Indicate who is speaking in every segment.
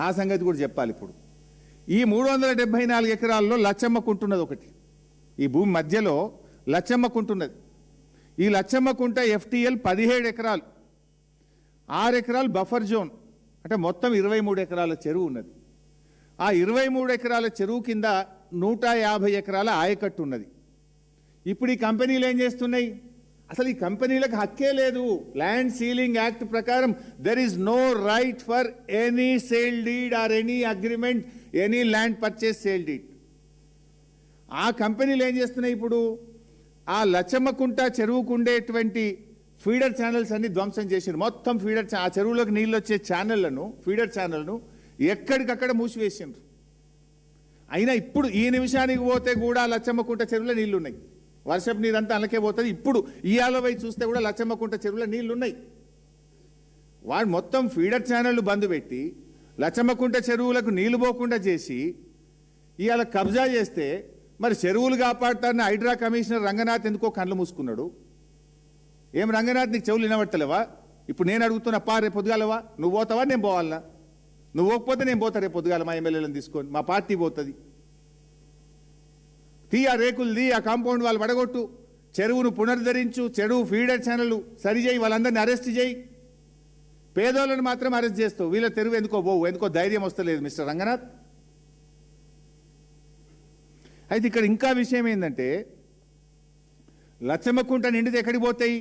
Speaker 1: ఆ సంగతి కూడా చెప్పాలి. ఇప్పుడు ఈ 374 ఎకరాల్లో లచ్చమ్మకుంటున్నది ఒకటి, ఈ భూమి మధ్యలో లచ్చమ్మకుంటున్నది. ఈ లచ్చమ్మకుంట FTL 17 ఎకరాలు, 6 ఎకరాలు బఫర్ జోన్, అంటే మొత్తం 23 ఎకరాల చెరువు ఉన్నది. ఆ 23 ఎకరాల చెరువు కింద 150 ఎకరాల ఆయకట్టు ఉన్నది. ఇప్పుడు ఈ కంపెనీలు ఏం చేస్తున్నాయి? అసలు ఈ కంపెనీలకు హక్కే లేదు. ల్యాండ్ సీలింగ్ యాక్ట్ ప్రకారం there is no right for any sale deed or any agreement, any land purchase sale deed. ఆ కంపెనీలు ఏం చేస్తున్నాయి? ఇప్పుడు ఆ లచ్చమ్మకుంట చెరువుకు ఉండేటువంటి ఫీడర్ ఛానల్స్ అన్ని ధ్వంసం చేశారు. మొత్తం ఫీడర్, ఆ చెరువులోకి నీళ్ళు వచ్చే ఛానళ్లను, ఫీడర్ ఛానల్ను ఎక్కడికక్కడ మూసివేసిండ్రు. అయినా ఇప్పుడు ఈ నిమిషానికి పోతే కూడా లచ్చమ్మకుంట చెరువులో నీళ్లు ఉన్నాయి. వర్షపు నీరంతా అలకే పోతుంది. ఇప్పుడు ఇయాల పోయి చూస్తే కూడా లచ్చమ్మకుంట చెరువులో నీళ్లు ఉన్నాయి. వాడు మొత్తం ఫీడర్ ఛానళ్లు బంద్ పెట్టి లచ్చమ్మకుంట చెరువులకు నీళ్లు పోకుండా చేసి ఇవాళ కబ్జా చేస్తే మరి చెరువులు కాపాడుతారని హైడ్రా కమిషనర్ రంగనాథ్ ఎందుకో కళ్ళు మూసుకున్నాడు. ఏం రంగనాథ్, నీకు చెవులు వినబడతలేవా? ఇప్పుడు నేను అడుగుతున్నా, పా రేపు పొద్దుగాలవా? నువ్వు పోతావా, నేను పోవాలా? నువ్వు పోకపోతే నేను పోతా రేపు పొద్దుగాల, మా ఎమ్మెల్యేలను తీసుకొని, మా పార్టీ పోతుంది. ఆ రేకులు ఆ కాంపౌండ్ వాళ్ళు పడగొట్టు, చెరువును పునరుద్ధరించు, చెరువు ఫీడర్ ఛానల్ సరిచేయి, వాళ్ళందరినీ అరెస్ట్ చేయి. పేదోళ్ళని మాత్రం అరెస్ట్ చేస్తావు, వీళ్ళ తెరువు ఎందుకో పోవు, ఎందుకో ధైర్యం వస్తలేదు మిస్టర్ రంగనాథ్. అయితే ఇక్కడ ఇంకా విషయం ఏంటంటే, లచ్చమ్మకుంట నిండితే ఎక్కడికి పోతాయి?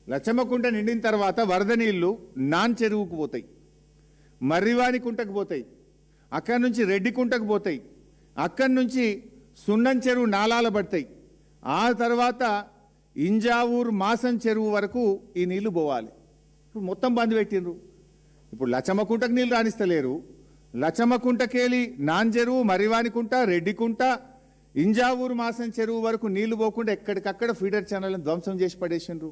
Speaker 1: లచ్చమ్మకుంట నిండిన తర్వాత వరద నీళ్లు నాన్ చెరువుకు పోతాయి, మర్రివాని కుంటకు పోతాయి, అక్కడి నుంచి రెడ్డి కుంటకు పోతాయి, అక్కడి నుంచి సున్నం చెరువు నాలాల పడతాయి, ఆ తర్వాత ఇంజావూరు మాసం చెరువు వరకు ఈ నీళ్లు పోవాలి. ఇప్పుడు మొత్తం బంద్ పెట్టిండ్రు. ఇప్పుడు లచ్చమ్మకుంటకు నీళ్ళు రాణిస్తలేరు. లచ్చమ్మకుంటకేలి నాన్ చెరువు, మర్రివానికుంట, రెడ్డికుంట, ఇంజావూరు మాసం చెరువు వరకు నీళ్లు పోకుండా ఎక్కడికక్కడ ఫీడర్ ఛానల్ని ధ్వంసం చేసి పడేసిండ్రు.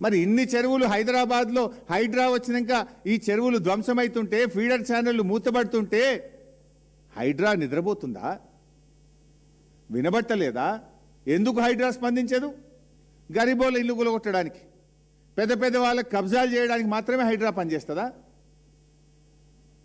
Speaker 1: మరి ఇన్ని చెరువులు హైదరాబాద్లో హైడ్రా వచ్చినాక ఈ చెరువులు ధ్వంసమవుతుంటే, ఫీడర్ ఛానళ్లు మూతబడుతుంటే హైడ్రా నిద్రపోతుందా? వినబట్టలేదా? ఎందుకు హైడ్రా స్పందించదు? గరీబోళ్ళ ఇల్లు కూలగొట్టడానికి, పెద్ద పెద్ద వాళ్ళకి కబ్జాలు చేయడానికి మాత్రమే హైడ్రా పనిచేస్తుందా?